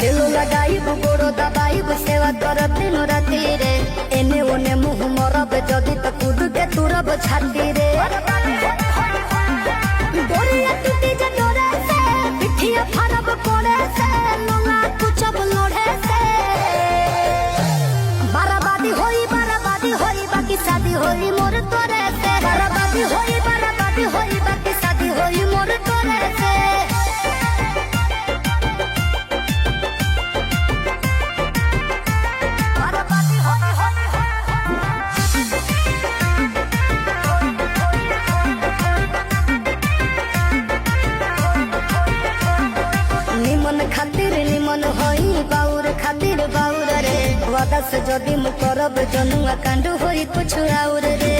तेलो लगाइब गोड़ो दबाइब सेवा करब दिन राति रे एने ओने मुँह मरब जदि त कूद के तुरब छाती रे डोरिया टूटी जे डोरे से पिठिया फाड़ब कोड़े से लोला कुचब लोढ़े से बराबादी होई बाकी शादी होई मोर तोरे से बराबादी होई बाकी शादी होई मोर तोरे से निमन खातिर निमन होई बाउर खातिर बाउर रे वादा से जदि मु करब जनुआ कांड होई कुछ और रे